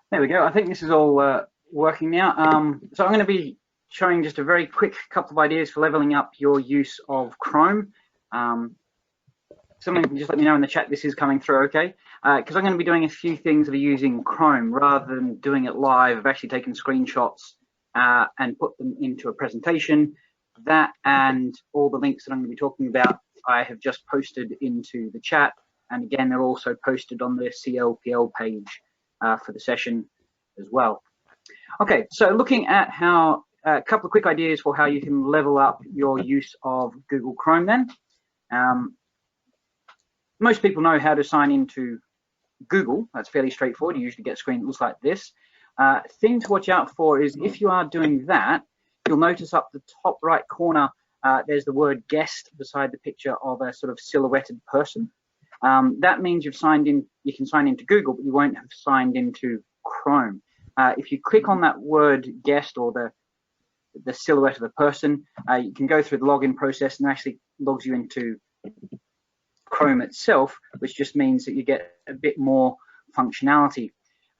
There we go. I think this is all working now. So I'm going to be showing just a very quick couple of ideas for leveling up your use of Chrome. Someone can just let me know in the chat this is coming through okay, because I'm going to be doing a few things of using Chrome rather than doing it live. I've actually taken screenshots and put them into a presentation. That and all the links that I'm going to be talking about I have just posted into the chat, and again they're also posted on the CLPL page for the session as well. Okay, so looking at how a couple of quick ideas for how you can level up your use of Google Chrome then. Most people know how to sign into Google. That's fairly straightforward. You usually get a screen that looks like this. Thing to watch out for is if you are doing that, you'll notice up the top right corner there's the word guest beside the picture of a sort of silhouetted person. That means you've signed in. You can sign into Google, but you won't have signed into Chrome. If you click on that word guest or the silhouette of a person, you can go through the login process and actually logs you into Chrome itself, which just means that you get a bit more functionality.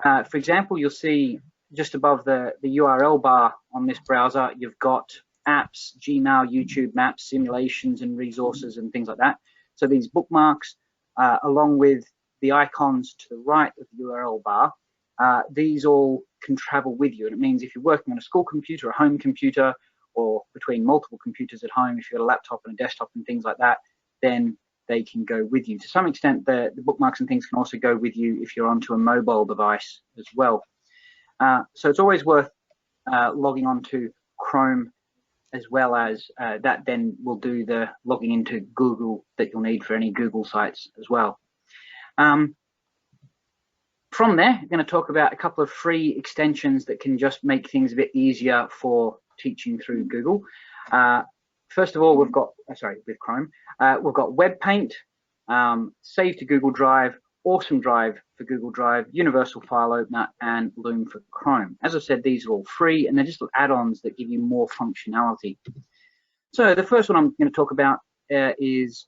For example, you'll see just above the URL bar on this browser, you've got apps, Gmail, YouTube, maps, simulations, and resources and things like that. So these bookmarks, along with the icons to the right of the URL bar, these all can travel with you. And it means if you're working on a school computer, a home computer, or between multiple computers at home, if you've got a laptop and a desktop and things like that, then they can go with you. To some extent, the bookmarks and things can also go with you if you're onto a mobile device as well. So it's always worth logging onto Chrome, as well as that then will do the logging into Google that you'll need for any Google sites as well. From there, I'm going to talk about a couple of free extensions that can just make things a bit easier for teaching through Google. First of all, we've got, with Chrome, we've got Web Paint, Save to Google Drive, Awesome Drive for Google Drive, Universal File Opener, and Loom for Chrome. As I said, these are all free, and they're just add-ons that give you more functionality. So the first one I'm going to talk about is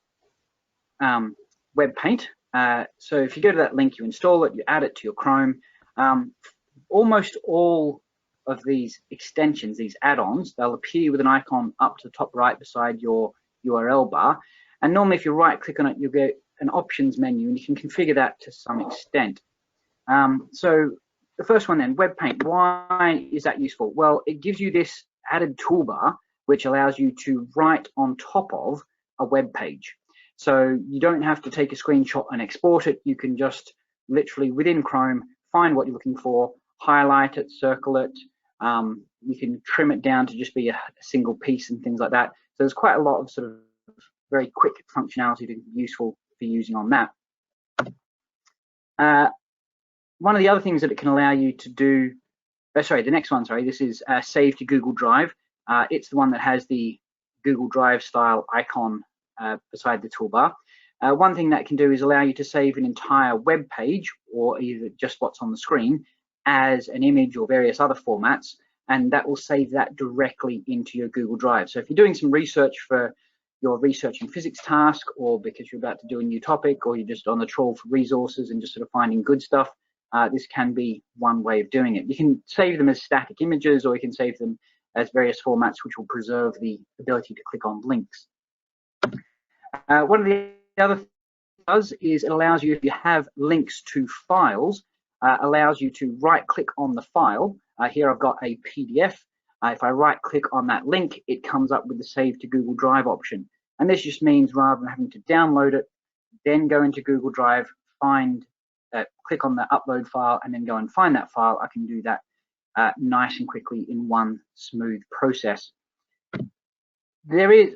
Web Paint. So if you go to that link, you install it, you add it to your Chrome. Almost all of these extensions, these add-ons, they'll appear with an icon up to the top right beside your URL bar. And normally if you right click on it, you'll get an options menu and you can configure that to some extent. So the first one then, Web Paint, why is that useful? Well, it gives you this added toolbar which allows you to write on top of a web page. So you don't have to take a screenshot and export it. You can just literally within Chrome find what you're looking for, highlight it, circle it. You can trim it down to just be a single piece and things like that. So there's quite a lot of sort of very quick functionality to be useful for using on that. One of the other things that it can allow you to do, the next one, this is Save to Google Drive. It's the one that has the Google Drive style icon beside the toolbar. One thing that can do is allow you to save an entire web page, or either just what's on the screen, as an image or various other formats, and that will save that directly into your Google Drive. So if you're doing some research for your research and physics task, or because you're about to do a new topic, or you're just on the trawl for resources and just sort of finding good stuff, this can be one way of doing it. You can save them as static images, or you can save them as various formats which will preserve the ability to click on links. One of the other things it does is it allows you, if you have links to files, allows you to right click on the file. Here I've got a PDF. If I right click on that link, it comes up with the Save to Google Drive option. And this just means rather than having to download it, then go into Google Drive, click on the upload file, and then go and find that file, I can do that nice and quickly in one smooth process. There is,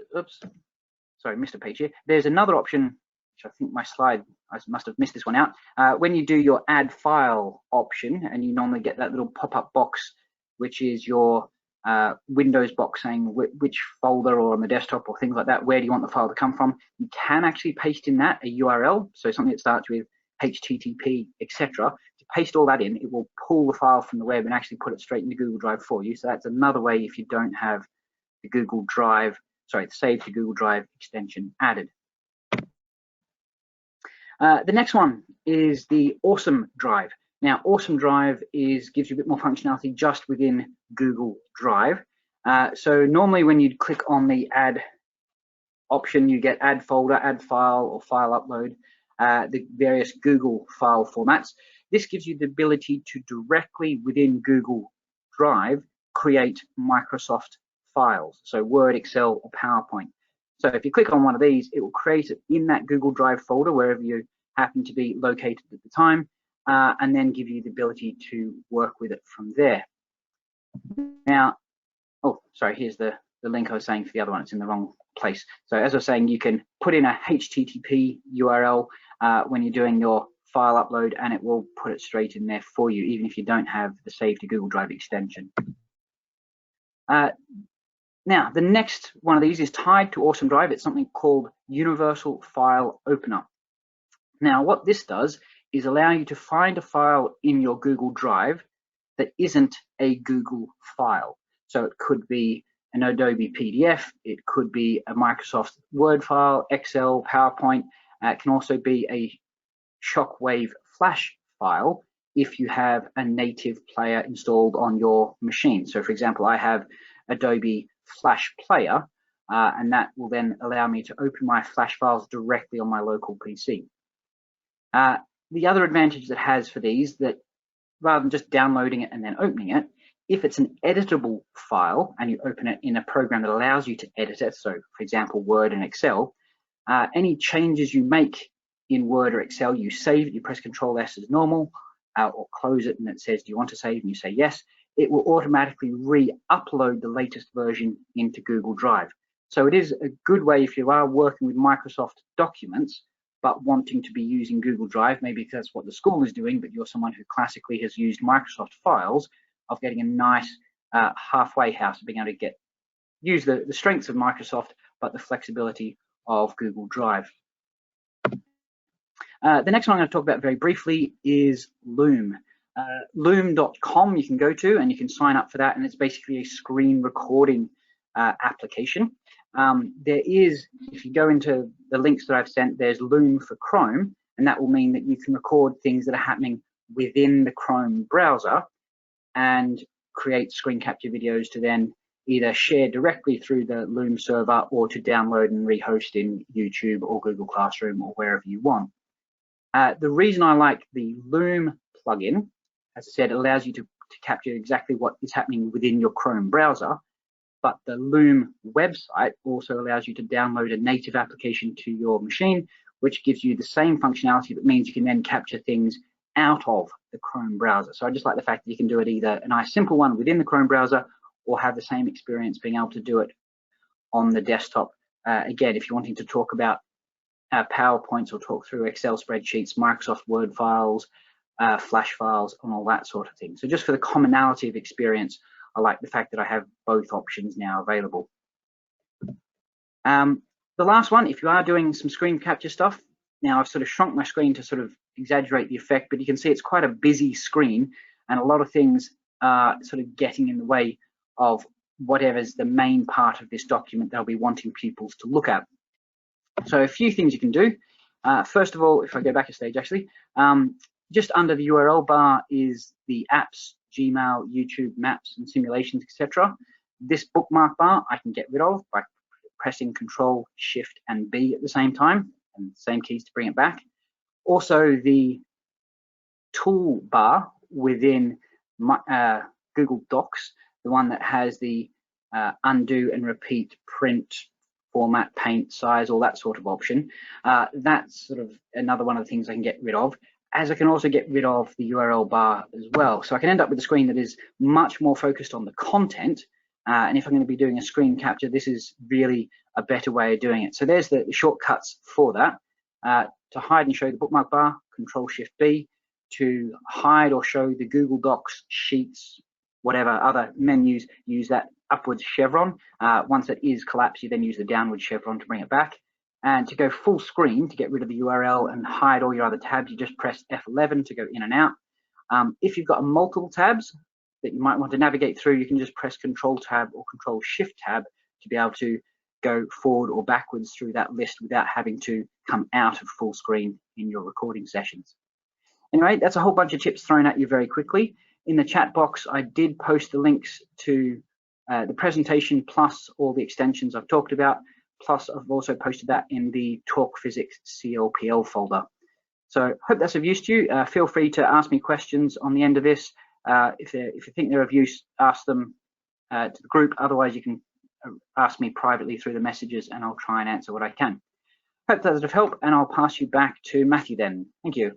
missed a page here. There's another option, which I think my slide, I must have missed this one out. When you do your add file option, and you normally get that little pop-up box, which is your Windows box saying which folder or on the desktop or things like that, where do you want the file to come from? You can actually paste in that a URL, so something that starts with HTTP, etc. To paste all that in, it will pull the file from the web and actually put it straight into Google Drive for you. So that's another way if you don't have the Google Drive, the Save to Google Drive extension added. The next one is the Awesome Drive. Now, Awesome Drive gives you a bit more functionality just within Google Drive. So normally when you click on the Add option, you get Add Folder, Add File, or File Upload, the various Google file formats. This gives you the ability to directly within Google Drive create Microsoft files, so Word, Excel, or PowerPoint. So if you click on one of these, it will create it in that Google Drive folder, wherever you happen to be located at the time, and then give you the ability to work with it from there. Now, oh, sorry, here's the link I was saying for the other one. It's in the wrong place. So as I was saying, you can put in a HTTP URL when you're doing your file upload, and it will put it straight in there for you, even if you don't have the Save to Google Drive extension. Now, the next one of these is tied to Awesome Drive. It's something called Universal File Opener. Now, what this does is allow you to find a file in your Google Drive that isn't a Google file. So it could be an Adobe PDF, it could be a Microsoft Word file, Excel, PowerPoint. It can also be a Shockwave Flash file if you have a native player installed on your machine. So for example, I have Adobe Flash Player, and that will then allow me to open my Flash files directly on my local PC. The other advantage that has for these, that rather than just downloading it and then opening it, if it's an editable file and you open it in a program that allows you to edit it, so for example, Word and Excel, any changes you make in Word or Excel, you save it, you press Control S as normal, or close it and it says, do you want to save? And you say yes. It will automatically re-upload the latest version into Google Drive. So it is a good way if you are working with Microsoft documents, but wanting to be using Google Drive, maybe because that's what the school is doing, but you're someone who classically has used Microsoft files, of getting a nice halfway house of being able to use the strengths of Microsoft, but the flexibility of Google Drive. The next one I'm going to talk about very briefly is Loom. Loom.com you can go to and you can sign up for that, and it's basically a screen recording application. There is, if you go into the links that I've sent, there's Loom for Chrome, and that will mean that you can record things that are happening within the Chrome browser and create screen capture videos to then either share directly through the Loom server or to download and rehost in YouTube or Google Classroom or wherever you want. The reason I like the Loom plugin, as I said, it allows you to capture exactly what is happening within your Chrome browser, but the Loom website also allows you to download a native application to your machine, which gives you the same functionality, that means you can then capture things out of the Chrome browser. So I just like the fact that you can do it either a nice simple one within the Chrome browser or have the same experience being able to do it on the desktop. Again, if you're wanting to talk about PowerPoints or talk through Excel spreadsheets, Microsoft Word files, Flash files, and all that sort of thing. So just for the commonality of experience, I like the fact that I have both options now available. The last one, if you are doing some screen capture stuff, now I've sort of shrunk my screen to sort of exaggerate the effect, but you can see it's quite a busy screen and a lot of things are sort of getting in the way of whatever's the main part of this document they'll be wanting pupils to look at. So a few things you can do. First of all, if I go back a stage actually, just under the URL bar is the apps, Gmail, YouTube, maps and simulations, etc. This bookmark bar I can get rid of by pressing Control, Shift and B at the same time, and same keys to bring it back. Also the toolbar within Google Docs, the one that has the undo and repeat, print, format, paint, size, all that sort of option. That's sort of another one of the things I can get rid of, as I can also get rid of the URL bar as well. So I can end up with a screen that is much more focused on the content. And if I'm going to be doing a screen capture, this is really a better way of doing it. So there's the shortcuts for that. To hide and show the bookmark bar, Control Shift B. To hide or show the Google Docs, Sheets, whatever other menus, use that upwards chevron. Once it is collapsed, you then use the downward chevron to bring it back. And to go full screen, to get rid of the URL and hide all your other tabs, you just press F11 to go in and out. If you've got multiple tabs that you might want to navigate through, you can just press Control Tab or Control Shift Tab to be able to go forward or backwards through that list without having to come out of full screen in your recording sessions. Anyway, that's a whole bunch of tips thrown at you very quickly. In the chat box, I did post the links to the presentation plus all the extensions I've talked about. Plus, I've also posted that in the Talk Physics CLPL folder. So hope that's of use to you. Feel free to ask me questions on the end of this. If you think they're of use, ask them to the group. Otherwise, you can ask me privately through the messages and I'll try and answer what I can. Hope that was of help, and I'll pass you back to Matthew then. Thank you.